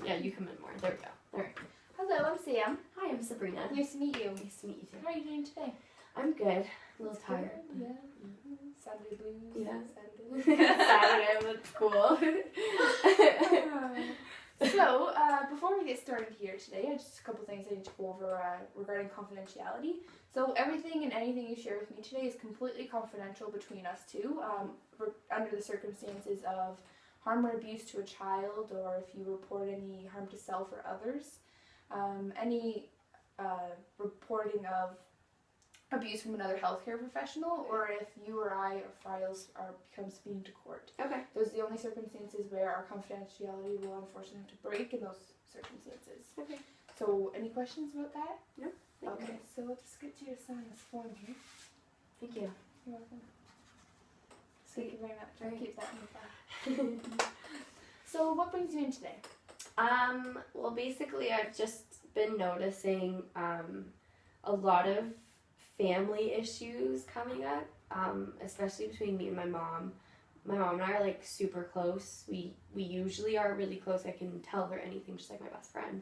Yeah, you come in more. There we go. All right. Hello, I'm Sam. Hi, I'm Sabrina. Nice to meet you. Nice to meet you too. How are you doing today? I'm good. A little tired. Yeah. Saturday blues. Yeah. Saturday. Saturday, but school. So, before we get started here today, just a couple things I need to go over regarding confidentiality. So, everything and anything you share with me today is completely confidential between us two, under the circumstances of harm or abuse to a child, or if you report any harm to self or others, any reporting of abuse from another healthcare professional, or if you or I becomes speeding to court. Okay. Those are the only circumstances where our confidentiality will unfortunately have to break in those circumstances. Okay. So, any questions about that? No. Okay, so let's just get you to sign this form here. Thank you. You're welcome. Sweet. Thank you very much. I'll Right. keep that in the file. So, what brings you in today? Well, basically, I've just been noticing a lot of family issues coming up, especially between me and my mom. My mom and I are like super close. We usually are really close. I can tell her anything. She's like my best friend.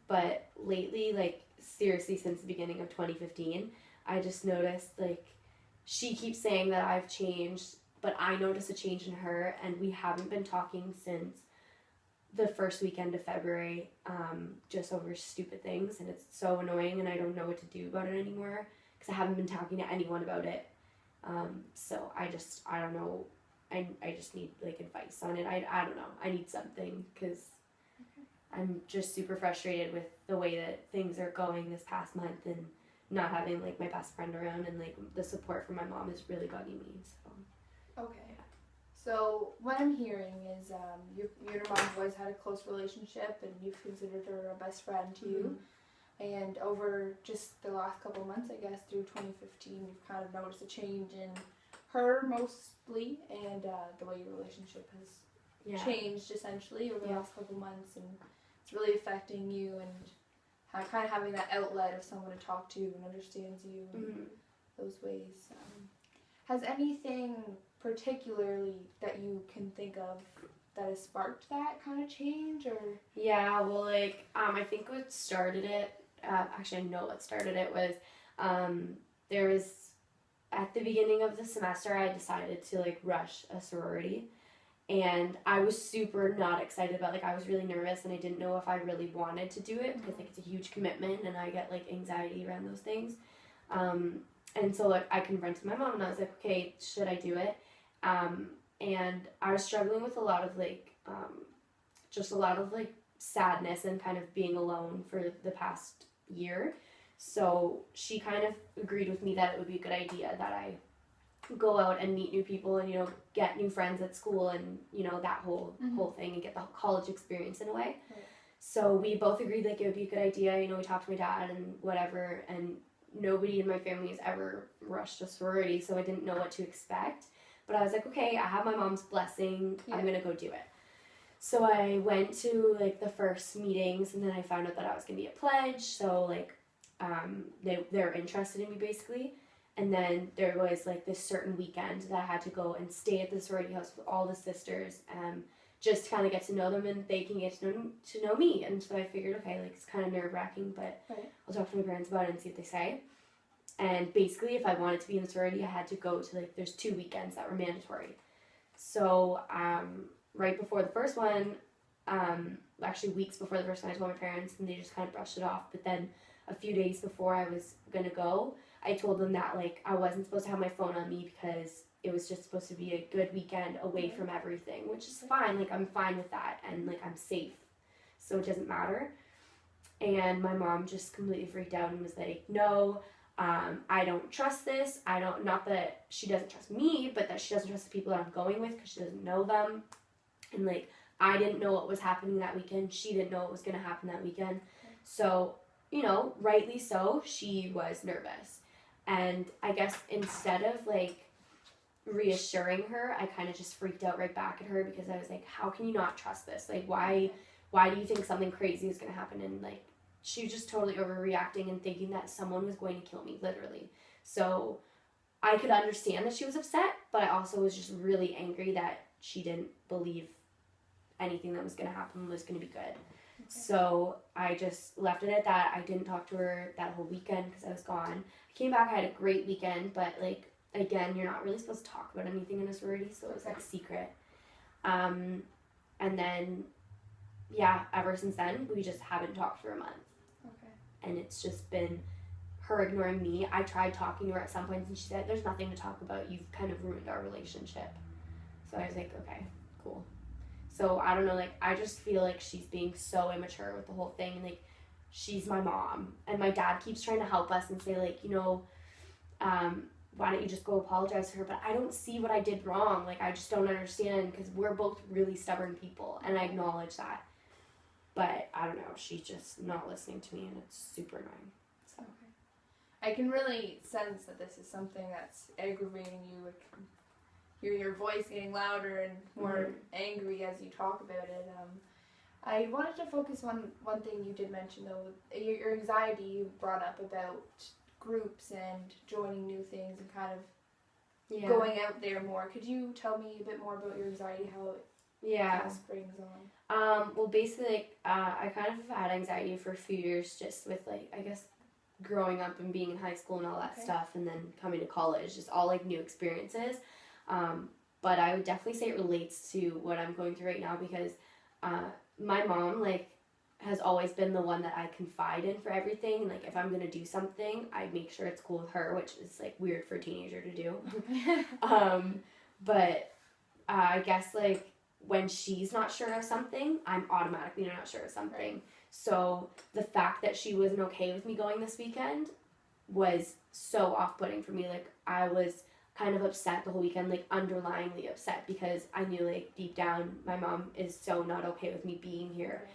But lately, like seriously, since the beginning of 2015, I just noticed like she keeps saying that I've changed, but I notice a change in her, and we haven't been talking since the first weekend of February, just over stupid things, and it's so annoying, and I don't know what to do about it anymore because I haven't been talking to anyone about it. So I don't know. I just need like advice on it. I don't know. I need something because I'm just super frustrated with the way that things are going this past month, and not having like my best friend around, and like the support from my mom is really bugging me. So. Okay. So, what I'm hearing is you and your mom have always had a close relationship, and you've considered her a best friend to you. And over just the last couple of months, I guess, through 2015, you've kind of noticed a change in her mostly, and the way your relationship has changed essentially over the last couple of months, and it's really affecting you, and kind of having that outlet of someone to talk to and understands you in those ways. Has anything particularly that you can think of that has sparked that kind of change, or? Yeah, well, like, I think what started it, actually I know what started it was, there was, at the beginning of the semester, I decided to, like, rush a sorority, and I was super not excited about, like, I was really nervous, and I didn't know if I really wanted to do it, because, like, it's a huge commitment, and I get, like, anxiety around those things, and so, like, I confronted my mom, and I was like, okay, should I do it? And I was struggling with a lot of, like, just a lot of, like, sadness and kind of being alone for the past year. So she kind of agreed with me that it would be a good idea that I go out and meet new people and, you know, get new friends at school and, you know, that whole thing, and get the college experience in a way. Right. So we both agreed, like, it would be a good idea. You know, we talked to my dad and whatever, and nobody in my family has ever rushed a sorority, so I didn't know what to expect. But I was like, okay, I have my mom's blessing. I'm going to go do it. So I went to, like, the first meetings, and then I found out that I was going to be a pledge. So, like, they're interested in me, basically. And then there was, like, this certain weekend that I had to go and stay at the sorority house with all the sisters, just to kind of get to know them, and they can get to know me. And so I figured, okay, like, it's kind of nerve-wracking, but I'll talk to my parents about it and see what they say. And basically, if I wanted to be in the sorority, I had to go to, like, there's 2 weekends that were mandatory. So, right before the first one, actually weeks before the first one, I told my parents, and they just kind of brushed it off. But then a few days before I was going to go, I told them that, like, I wasn't supposed to have my phone on me because it was just supposed to be a good weekend away from everything, which is fine. Like, I'm fine with that, and, like, I'm safe, so it doesn't matter. And my mom just completely freaked out and was like, no, I don't trust this. Not that she doesn't trust me, but that she doesn't trust the people that I'm going with because she doesn't know them. And, like, I didn't know what was happening that weekend. She didn't know what was going to happen that weekend. So, you know, rightly so, she was nervous. And I guess instead of, like, reassuring her, I kind of just freaked out right back at her because I was like, how can you not trust this? Like, why do you think something crazy is going to happen? And, like, she was just totally overreacting and thinking that someone was going to kill me, literally. So I could understand that she was upset, but I also was just really angry that she didn't believe anything that was going to happen was going to be good. Okay. So I just left it at that. I didn't talk to her that whole weekend because I was gone. I came back, I had a great weekend, but like, again, you're not really supposed to talk about anything in a sorority, so it was like secret. And then, yeah, ever since then, we just haven't talked for a month. Okay. And it's just been her ignoring me. I tried talking to her at some points, and she said, there's nothing to talk about. You've kind of ruined our relationship. So I was like, okay, cool. So I don't know, like, I just feel like she's being so immature with the whole thing. Like, she's my mom, and my dad keeps trying to help us and say, like, you know, why don't you just go apologize to her? But I don't see what I did wrong. Like, I just don't understand, because we're both really stubborn people, and I acknowledge that. But I don't know, she's just not listening to me, and it's super annoying. So. Okay. I can really sense that this is something that's aggravating you. Like, hear your voice getting louder and more angry as you talk about it. I wanted to focus on one thing you did mention, though, your anxiety you brought up about groups and joining new things and kind of going out there more. Could you tell me a bit more about your anxiety, how it kind of springs on? Well, basically, like, I kind of had anxiety for a few years just with, like, I guess, growing up and being in high school and all that stuff, and then coming to college, just all, like, new experiences. But I would definitely say it relates to what I'm going through right now, because my mom, like, has always been the one that I confide in for everything. Like, if I'm going to do something, I make sure it's cool with her, which is, like, weird for a teenager to do. But I guess, like, when she's not sure of something, I'm automatically not sure of something. Right. So the fact that she wasn't okay with me going this weekend was so off-putting for me. Like, I was kind of upset the whole weekend, like, underlyingly upset, because I knew, like, deep down my mom is so not okay with me being here. Right.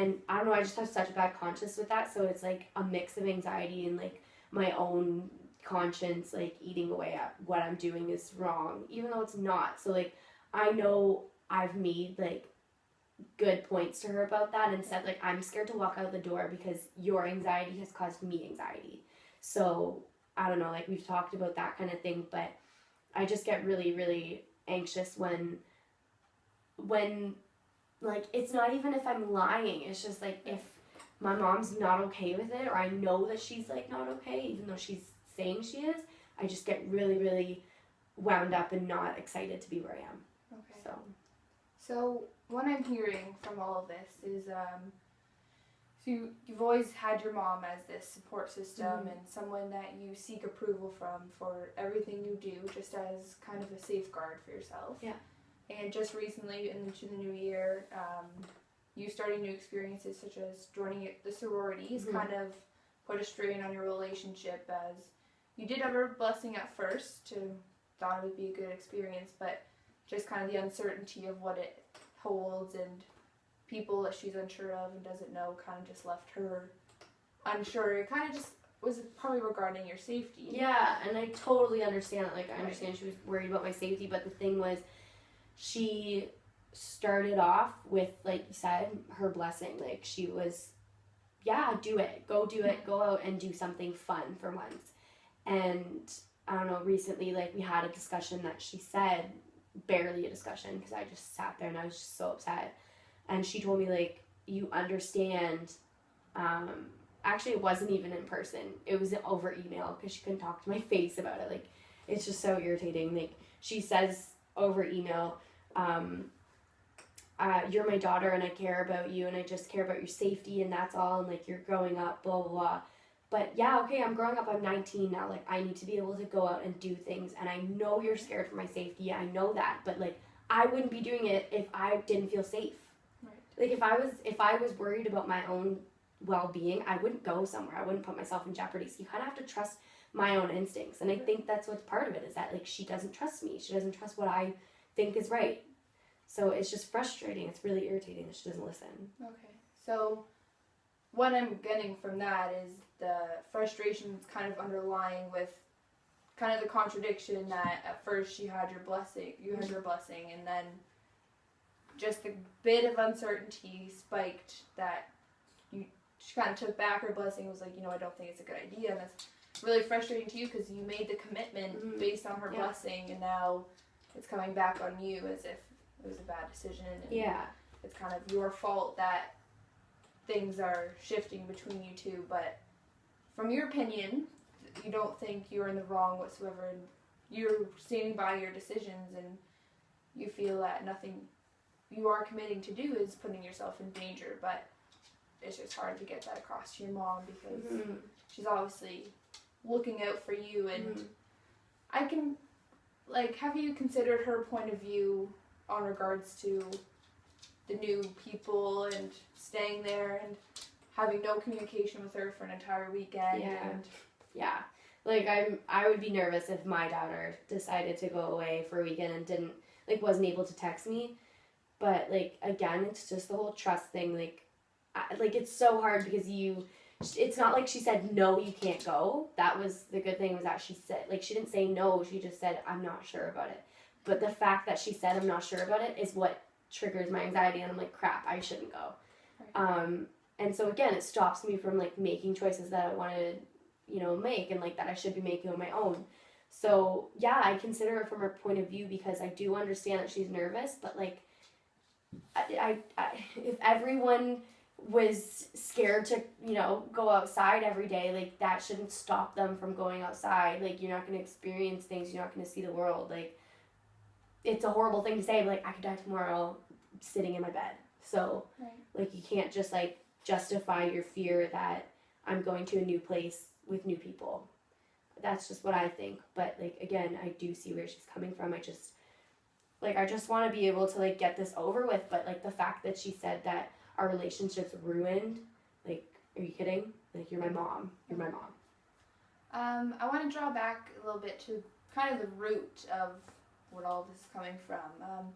And I don't know, I just have such a bad conscience with that, so it's like a mix of anxiety and, like, my own conscience, like, eating away at what I'm doing is wrong, even though it's not. So, like, I know I've made, like, good points to her about that and said, like, I'm scared to walk out the door because your anxiety has caused me anxiety. So I don't know, like, we've talked about that kind of thing, but I just get really, really anxious when, like, it's not even if I'm lying, it's just, like, if my mom's not okay with it, or I know that she's, like, not okay, even though she's saying she is, I just get really, really wound up and not excited to be where I am. Okay. So what I'm hearing from all of this is, so you've always had your mom as this support system and someone that you seek approval from for everything you do, just as kind of a safeguard for yourself. Yeah. And just recently, into the new year, you starting new experiences such as joining the sororities kind of put a strain on your relationship, as you did have her blessing at first, thought it would be a good experience, but just kind of the uncertainty of what it holds and people that she's unsure of and doesn't know kind of just left her unsure. It kind of just was probably regarding your safety. Yeah, and I totally understand. Like, I understand she was worried about my safety, but the thing was, she started off with, like you said, her blessing. Like, she was, do it. Go do it. Go out and do something fun for once. And I don't know, recently, like, we had a discussion that she said, barely a discussion, because I just sat there and I was just so upset. And she told me, like, you understand, actually it wasn't even in person. It was over email, because she couldn't talk to my face about it. Like, it's just so irritating. Like, she says over email, you're my daughter and I care about you and I just care about your safety and that's all, and, like, you're growing up, blah, blah, blah. But yeah, okay, I'm growing up, I'm 19 now, like, I need to be able to go out and do things, and I know you're scared for my safety, I know that, but, like, I wouldn't be doing it if I didn't feel safe. Right. Like, if I was worried about my own well-being, I wouldn't go somewhere, I wouldn't put myself in jeopardy. So you kind of have to trust my own instincts, and I think that's what's part of it, is that, like, she doesn't trust me, she doesn't trust what I think is right. So it's just frustrating, it's really irritating that she doesn't listen. Okay, so what I'm getting from that is the frustration kind of underlying with kind of the contradiction that at first you had your blessing, and then just the bit of uncertainty spiked that she kind of took back her blessing and was like, I don't think it's a good idea, and that's really frustrating to you because you made the commitment based on her blessing, and now it's coming back on you as if it was a bad decision. And Yeah. it's kind of your fault that things are shifting between you two. But from your opinion, you don't think you're in the wrong whatsoever. And you're standing by your decisions, and you feel that nothing you are committing to do is putting yourself in danger. But it's just hard to get that across to your mom because she's obviously looking out for you. And I can, like, have you considered her point of view on regards to the new people and staying there and having no communication with her for an entire weekend? Yeah. Like, I would be nervous if my daughter decided to go away for a weekend and wasn't able to text me. But, like, again, it's just the whole trust thing. Like, it's so hard because it's not like she said, no, you can't go. That was the good thing, was that she said, like, she didn't say no. She just said, I'm not sure about it. But the fact that she said, I'm not sure about it, is what triggers my anxiety. And I'm like, crap, I shouldn't go. Right. And so, again, it stops me from, like, making choices that I want to, make, and, like, that I should be making on my own. So, yeah, I consider it from her point of view because I do understand that she's nervous. But, like, I if everyone was scared to, go outside every day, like, that shouldn't stop them from going outside. Like, you're not going to experience things, you're not going to see the world. Like, it's a horrible thing to say, but, like, I could die tomorrow sitting in my bed. So, like, you can't just, like, justify your fear that I'm going to a new place with new people. That's just what I think. But, like, again, I do see where she's coming from. I just want to be able to, like, get this over with. But, like, the fact that she said that our relationship's ruined, like, are you kidding? Like, you're my mom. You're my mom. I want to draw back a little bit to kind of the root of what all this is coming from.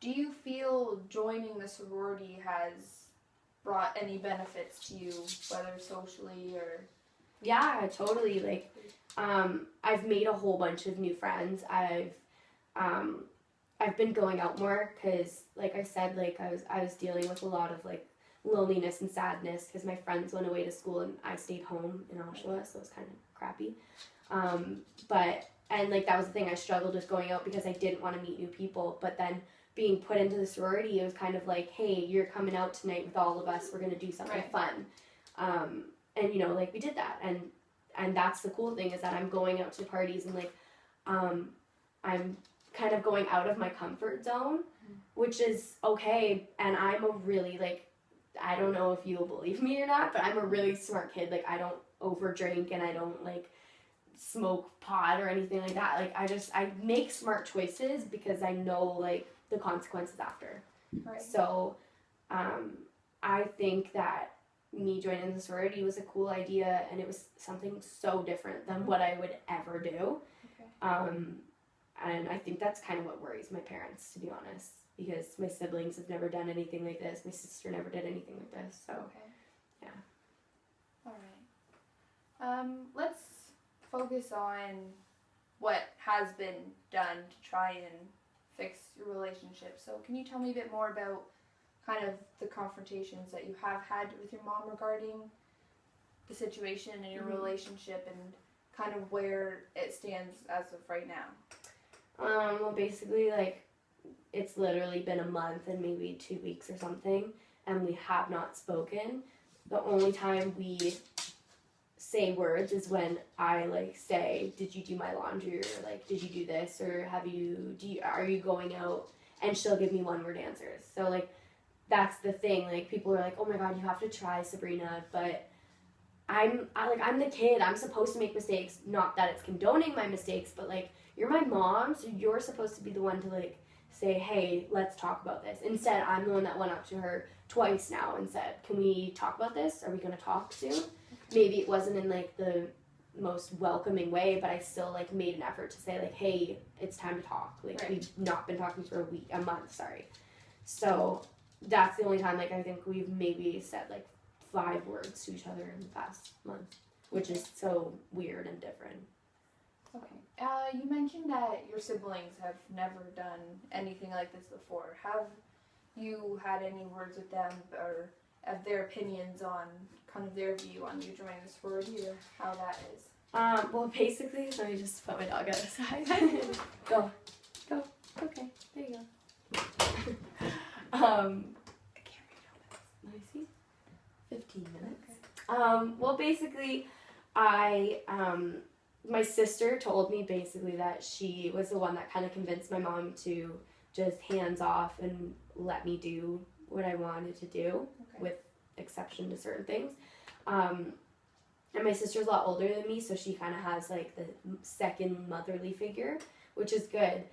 Do you feel joining the sorority has brought any benefits to you, whether socially or... Yeah, totally. Like, I've made a whole bunch of new friends. I've been going out more because, like I said, like, I was dealing with a lot of, like, loneliness and sadness because my friends went away to school and I stayed home in Oshawa, so it was kind of crappy. And, like, that was the thing, I struggled with going out because I didn't want to meet new people. But then being put into the sorority, it was kind of like, hey, you're coming out tonight with all of us, we're going to do something fun. And, like, we did that. And that's the cool thing, is that I'm going out to parties and, like, I'm kind of going out of my comfort zone, which is okay. And I'm a really, like, I don't know if you'll believe me or not, but I'm a really smart kid. Like, I don't overdrink and I don't, like, smoke pot or anything like that. Like, I make smart choices because I know, like, the consequences after. Right. So, I think that me joining the sorority was a cool idea, and it was something so different than what I would ever do. Okay. And I think that's kind of what worries my parents, to be honest, because my siblings have never done anything like this. My sister never did anything like this, so, yeah. All right. Let's focus on what has been done to try and fix your relationship. So can you tell me a bit more about kind of the confrontations that you have had with your mom regarding the situation in your relationship and kind of where it stands as of right now? Well, basically, like, it's literally been a month and maybe 2 weeks or something, and we have not spoken. The only time we say words is when I, like, say, did you do my laundry, or, like, did you do this, or are you going out? And she'll give me one-word answers. So, like, that's the thing. Like, people are like, oh my god, you have to try, Sabrina, but I'm the kid. I'm supposed to make mistakes. Not that it's condoning my mistakes, but, like, you're my mom, so you're supposed to be the one to, like, say, hey, let's talk about this. Instead, I'm the one that went up to her twice now and said, can we talk about this? Are we going to talk soon? Maybe it wasn't in, like, the most welcoming way, but I still, like, made an effort to say, like, hey, it's time to talk. Like, we've not been talking for a month, sorry. So that's the only time, like, I think we've maybe said, like, 5 words to each other in the past month, which is so weird and different. Okay. You mentioned that your siblings have never done anything like this before. Have you had any words with them, or have their opinions on kind of their view on you joining the sorority, or how that is? Well, basically, let me just put my dog outside. Go. Okay, there you go. I can't read how Let me see. 15 minutes. Okay. Well, basically, my sister told me basically that she was the one that kind of convinced my mom to just hands off and let me do what I wanted to do, with exception to certain things. And my sister's a lot older than me, so she kind of has like the second motherly figure, which is good.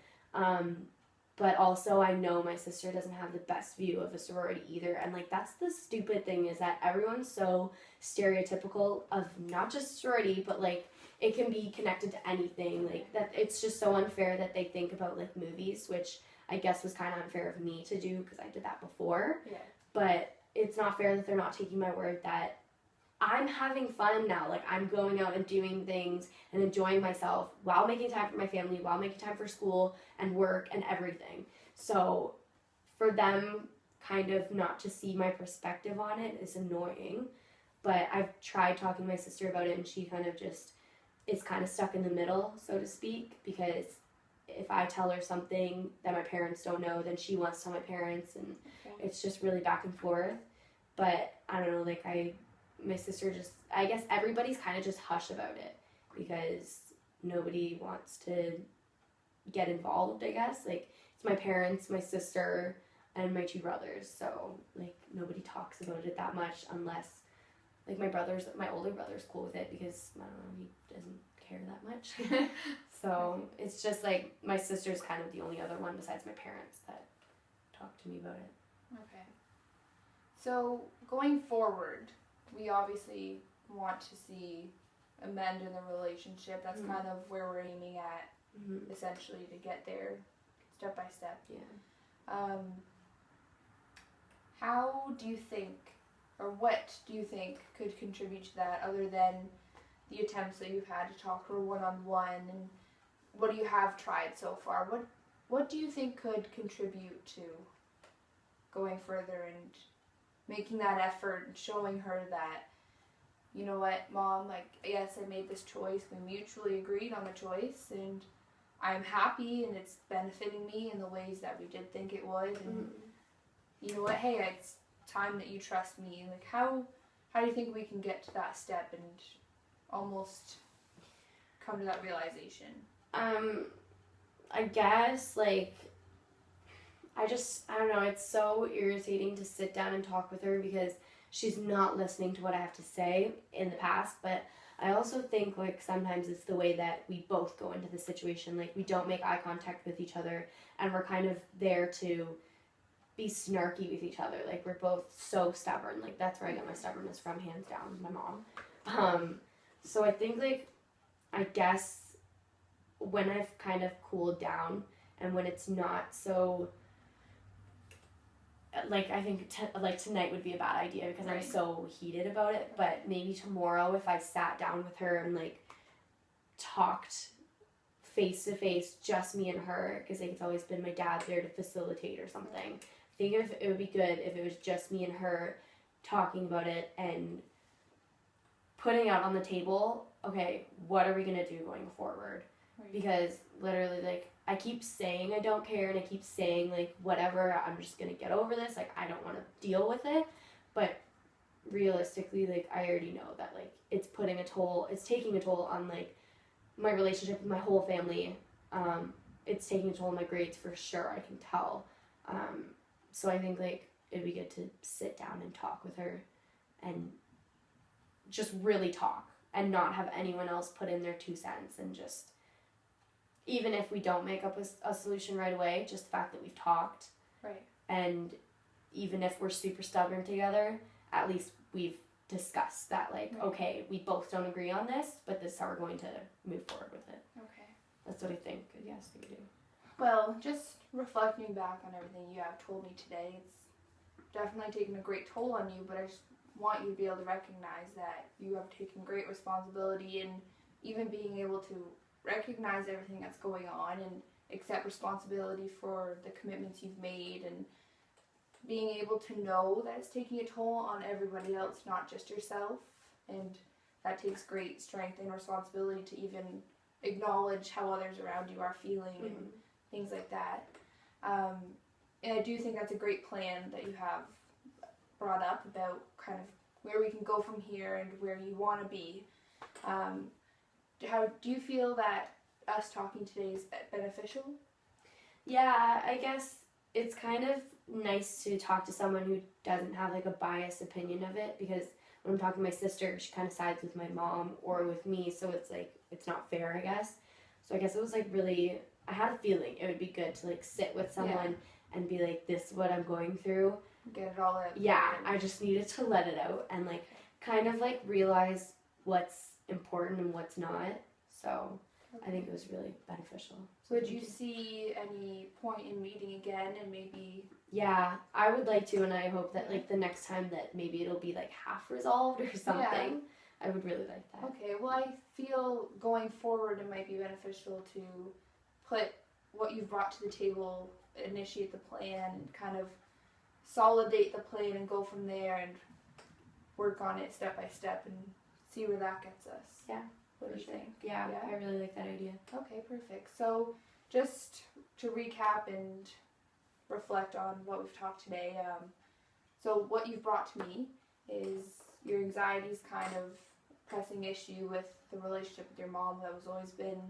But also I know my sister doesn't have the best view of a sorority either. And like that's the stupid thing, is that everyone's so stereotypical of not just sorority, but like it can be connected to anything. Like that, it's just so unfair that they think about like movies, which I guess was kind of unfair of me to do because I did that before. Yeah. But it's not fair that they're not taking my word that I'm having fun now. Like I'm going out and doing things and enjoying myself while making time for my family, while making time for school and work and everything. So for them kind of not to see my perspective on it is annoying. But I've tried talking to my sister about it, and she kind of just is kind of stuck in the middle, so to speak, because if I tell her something that my parents don't know, then she wants to tell my parents, and it's just really back and forth. But I don't know, like my sister just, I guess everybody's kind of just hush about it because nobody wants to get involved, I guess. Like, it's my parents, my sister, and my two brothers, so, like, nobody talks about it that much unless, like, my older brother's cool with it because, I don't know, he doesn't care that much. So, it's just, like, my sister's kind of the only other one besides my parents that talk to me about it. Okay. So, going forward, we obviously want to see a mend in the relationship. That's kind of where we're aiming at, essentially, to get there step by step. Yeah. How do you think, or what do you think could contribute to that other than the attempts that you've had to talk to her one-on-one, and what do you have tried so far? What do you think could contribute to going further and making that effort and showing her that, you know what, Mom, like, yes, I made this choice, we mutually agreed on the choice, and I'm happy, and it's benefiting me in the ways that we did think it would, and you know what, hey, it's time that you trust me. Like, how do you think we can get to that step and almost come to that realization? I guess, like, I don't know, it's so irritating to sit down and talk with her because she's not listening to what I have to say in the past, but I also think, like, sometimes it's the way that we both go into the situation. Like, we don't make eye contact with each other, and we're kind of there to be snarky with each other. Like, we're both so stubborn. Like, that's where I get my stubbornness from, hands down, my mom. So I think, like, I guess when I've kind of cooled down and when it's not so, like, I think tonight would be a bad idea because I'm so heated about it, but maybe tomorrow if I sat down with her and, like, talked face to face, just me and her, because, like, it's always been my dad there to facilitate or something. I think if it would be good if it was just me and her talking about it and putting out on the table, okay, what are we going to do going forward? Because literally, like, I keep saying I don't care, and I keep saying, like, whatever, I'm just going to get over this, like, I don't want to deal with it, but realistically, like, I already know that, like, it's taking a toll on, like, my relationship with my whole family. It's taking a toll on my grades for sure, I can tell. So I think, like, it'd be good to sit down and talk with her and just really talk and not have anyone else put in their 2 cents, and just, even if we don't make up a solution right away, just the fact that we've talked. Right. And even if we're super stubborn together, at least we've discussed that, like, okay, we both don't agree on this, but this is how we're going to move forward with it. Okay. That's what I think, yes, we do. Well, just reflecting back on everything you have told me today, it's definitely taken a great toll on you, but I just want you to be able to recognize that you have taken great responsibility in even being able to recognize everything that's going on and accept responsibility for the commitments you've made, and being able to know that it's taking a toll on everybody else, not just yourself, and that takes great strength and responsibility to even acknowledge how others around you are feeling and things like that. I do think that's a great plan that you have brought up about kind of where we can go from here and where you want to be. How do you feel that us talking today is beneficial? Yeah, I guess it's kind of nice to talk to someone who doesn't have like a biased opinion of it, because when I'm talking to my sister, she kind of sides with my mom or with me, so it's like, it's not fair, I guess. So I guess it was like really, I had a feeling it would be good to like sit with someone and be like, this is what I'm going through. Get it all out. Yeah, I just needed to let it out and like kind of like realize what's important and what's not. So I think it was really beneficial. So would you see any point in meeting again and maybe... Yeah, I would like to, and I hope that like the next time that maybe it'll be like half resolved or something. Yeah. I would really like that. Okay, well I feel going forward it might be beneficial to put what you've brought to the table, initiate the plan, and kind of solidate the plan and go from there and work on it step by step and see where that gets us. Yeah. What do you think? Yeah, I really like that idea. Okay, perfect. So just to recap and reflect on what we've talked today, so what you've brought to me is your anxiety's kind of pressing issue with the relationship with your mom that was always been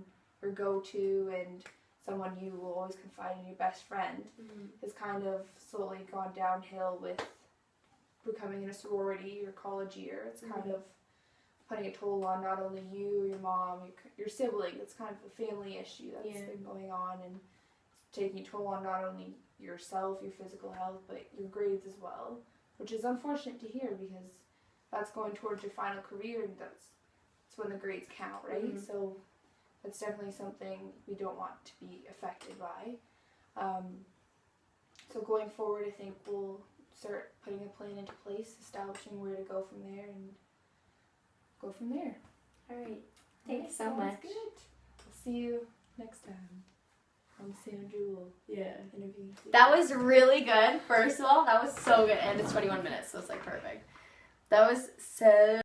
your go-to and someone you will always confide in, your best friend, has kind of slowly gone downhill with becoming in a sorority your college year. It's kind of putting a toll on not only you, your mom, your sibling. It's kind of a family issue that's been going on, and it's taking a toll on not only yourself, your physical health, but your grades as well, which is unfortunate to hear because that's going towards your final career, and that's when the grades count, right? So that's definitely something we don't want to be affected by. So going forward, I think we'll start putting a plan into place, establishing where to go from there, and go from there. All right. Thanks so much. Good. We'll see you next time on Samantha Jewell interview. That was really good. First of all, that was so good. And it's 21 minutes, so it's like perfect. That was so